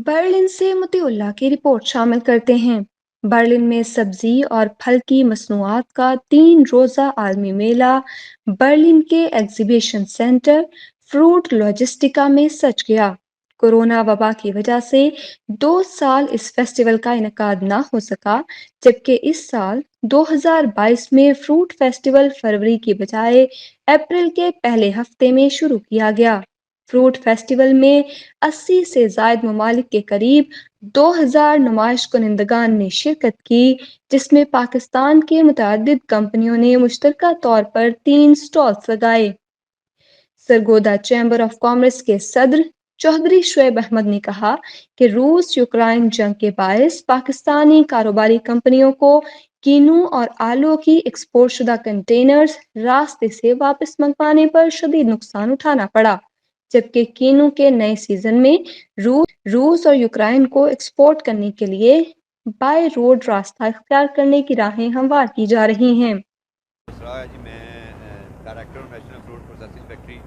Berlin سے مطیع اللہ کی report شامل کرتے ہیں۔ برلن میں سبزی اور پھل کی مصنوعات کا 3 روزہ عالمی میلہ برلن کے ایگزیبیشن سینٹر فروٹ لاجسٹیکا میں سج گیا۔ کورونا وبا کی وجہ سے 2 سال اس فیسٹیول کا انعقاد نہ ہو سکا، جبکہ اس سال 2022 میں فروٹ فیسٹیول فروری کی بجائے اپریل کے پہلے ہفتے میں شروع کیا گیا۔ فروٹ فیسٹیول میں 80 سے زائد ممالک کے قریب 2000 نمائش کنندگان نے شرکت کی، جس میں پاکستان کے متعدد کمپنیوں نے مشترکہ طور پر 3 اسٹالز لگائے۔ سرگودا چیمبر آف کامرس کے صدر چوہدری شعیب احمد نے کہا کہ روس یوکرائن جنگ کے باعث پاکستانی کاروباری کمپنیوں کو کینو اور آلو کی ایکسپورٹ شدہ کنٹینرز راستے سے واپس منگوانے پر شدید نقصان اٹھانا پڑا، جبکہ کینو کے نئے سیزن میں روس اور یوکرائن کو ایکسپورٹ کرنے کے لیے بائی روڈ راستہ اختیار کرنے کی راہیں ہموار کی جا رہی ہیں۔ جی میں ڈائریکٹر ہوں نیشنل فروٹ پروسیسنگ فیکٹری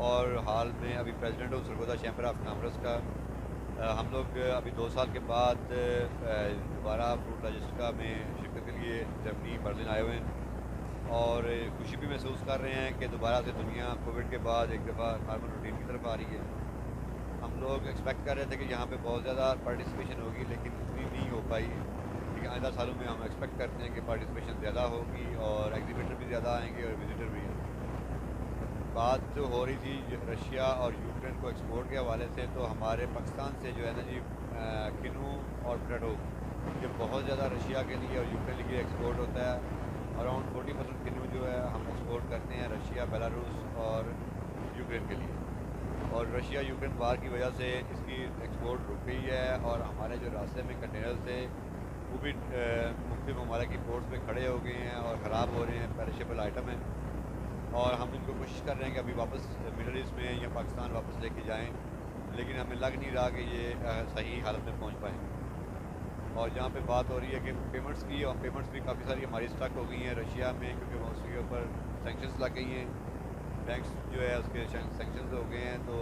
اور حال میں ابھی پریزیڈنٹ ہوں سرگودا چیمبر آف کامرس کا۔ ہم لوگ ابھی 2 سال کے بعد دوبارہ فروٹ لاجسٹیکا میں شرکت کے لیے جرمنی برلن آئے ہوئے ہیں اور خوشی بھی محسوس کر رہے ہیں کہ دوبارہ سے دنیا کووڈ کے بعد ایک دفعہ نارمل روٹین کی طرف آ رہی ہے۔ ہم لوگ ایکسپیکٹ کر رہے تھے کہ یہاں پہ بہت زیادہ پارٹیسپیشن ہوگی، لیکن اتنی نہیں ہو پائی، لیکن آئندہ سالوں میں ہم ایکسپیکٹ کرتے ہیں کہ پارٹیسپیشن زیادہ ہوگی اور ایگزیبیٹر بھی زیادہ آئیں گے اور وزٹر بھی ہیں۔ بات جو ہو رہی تھی رشیا اور یوکرین کو ایکسپورٹ کے حوالے سے، تو ہمارے پاکستان سے جو ہے نا جی کنو اور پوٹیٹو یہ بہت زیادہ رشیا کے لیے اور یوکرین کے لیے ایکسپورٹ ہوتا ہے۔ اراؤنڈ 40% کنو جو ہے ہم ایکسپورٹ کرتے ہیں رشیا، بیلاروس اور یوکرین کے لیے، اور رشیا یوکرین وار کی وجہ سے اس کی ایکسپورٹ رک گئی ہے اور ہمارے جو راستے میں کنٹینرز تھے وہ بھی مختلف ممالک کی پورٹس پہ کھڑے ہو گئے ہیں اور خراب ہو رہے ہیں، پیریشیبل آئٹم ہیں، اور ہم ان کو کوشش کر رہے ہیں کہ ابھی واپس مڈل ایسٹ میں یا پاکستان واپس لے کے جائیں، لیکن ہمیں لگ نہیں رہا کہ یہ صحیح حالت میں پہنچ پائیں۔ اور جہاں پہ بات ہو رہی ہے کہ پیمنٹس کی، اور پیمنٹس بھی کافی ساری ہماری اسٹک ہو گئی ہیں رشیا میں، کیونکہ وہ اس کے اوپر سینکشنز لگ گئی ہیں، بینکس جو ہے اس کے سینکشنز ہو گئے ہیں، تو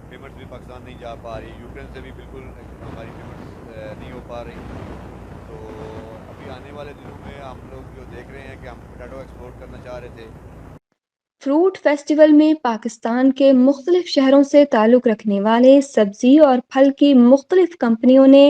پیمنٹس بھی پاکستان نہیں جا پا رہی۔ یوکرین سے بھی بالکل ہماری پیمنٹس نہیں ہو پا رہی، تو ابھی آنے والے دنوں میں ہم لوگ جو دیکھ رہے ہیں کہ ہم پوٹیٹو ایکسپورٹ کرنا چاہ رہے تھے۔ فروٹ فیسٹیول میں پاکستان کے مختلف شہروں سے تعلق رکھنے والے سبزی اور پھل کی مختلف کمپنیوں نے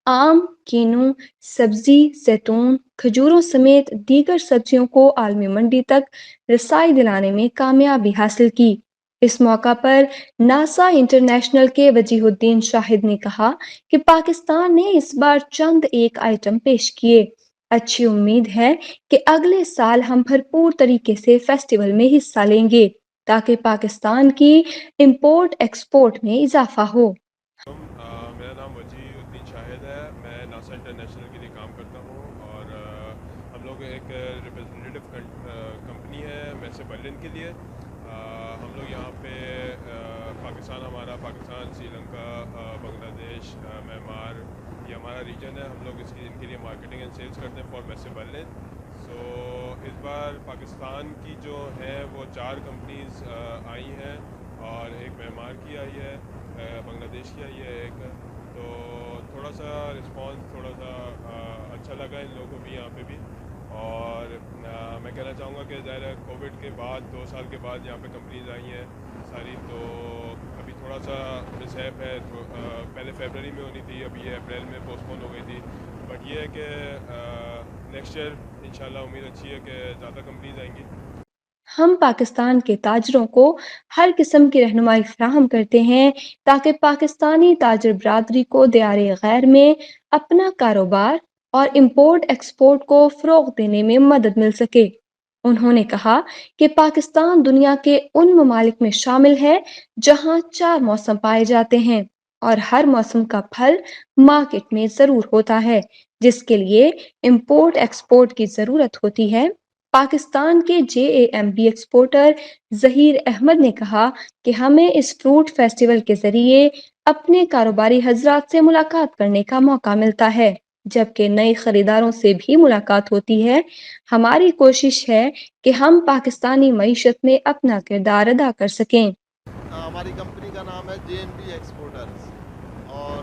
آم، کینو، سبزی، زیتون، کھجوروں سمیت دیگر سبزیوں کو عالمی منڈی تک رسائی دلانے میں کامیابی حاصل کی۔ اس موقع پر ناسا انٹرنیشنل کے وجیہ الدین شاہد نے کہا کہ پاکستان نے اس بار چند ایک آئٹم پیش کیے۔ اچھی امید ہے کہ اگلے سال ہم بھرپور طریقے سے فیسٹیول میں حصہ لیں گے تاکہ پاکستان کی امپورٹ ایکسپورٹ میں اضافہ ہو۔ میرا نام وجیہ الدین شاہد ہے، میں ناسا انٹرنیشنل کے لیے کام کرتا ہوں اور ہم لوگ ایک ریپرزنٹیو کمپنی ہے میسے برلن کے لیے۔ ہم لوگ یہاں پہ پاکستان، سری لنکا، بنگلہ دیش، میانمار، یہ ہمارا ریجن ہے، ہم لوگ ان کے لیے مارکیٹنگ اینڈ سیلز کرتے ہیں فار میسے برلن۔ سو اس بار پاکستان کی جو ہے وہ 4 کمپنیز آئی ہیں اور ایک میانمار کی آئی ہے، بنگلہ دیش کی آئی ہے ایک، تو تھوڑا سا رسپانس تھوڑا سا اچھا لگا ان لوگوں کو بھی یہاں پہ بھی۔ اور میں کہنا چاہوں گا کہ ظاہر ہے کووڈ کے بعد 2 سال کے بعد یہاں پہ کمپنیز آئی ہیں ساری، تو ابھی تھوڑا سا مس ہیپ ہے، پہلے فیبرری میں ہونی تھی، ابھی یہ اپریل میں پوسٹ پون ہو گئی تھی، بٹ یہ ہے کہ نیکسٹ ایئر انشاءاللہ امید اچھی ہے کہ زیادہ کمپنیز آئیں گی۔ ہم پاکستان کے تاجروں کو ہر قسم کی رہنمائی فراہم کرتے ہیں تاکہ پاکستانی تاجر برادری کو دیار غیر میں اپنا کاروبار اور امپورٹ ایکسپورٹ کو فروغ دینے میں مدد مل سکے۔ انہوں نے کہا کہ پاکستان دنیا کے ان ممالک میں شامل ہے جہاں 4 موسم پائے جاتے ہیں اور ہر موسم کا پھل مارکیٹ میں ضرور ہوتا ہے، جس کے لیے امپورٹ ایکسپورٹ کی ضرورت ہوتی ہے۔ پاکستان کے JAMB ایکسپورٹر ظہیر احمد نے کہا کہ ہمیں اس فروٹ فیسٹیول کے ذریعے اپنے کاروباری حضرات سے ملاقات کرنے کا موقع ملتا ہے، جبکہ نئے خریداروں سے بھی ملاقات ہوتی ہے۔ ہماری کوشش ہے کہ ہم پاکستانی معیشت میں اپنا کردار ادا کر سکیں۔ ہماری کمپنی کا نام ہے JNB ایکسپورٹرز، اور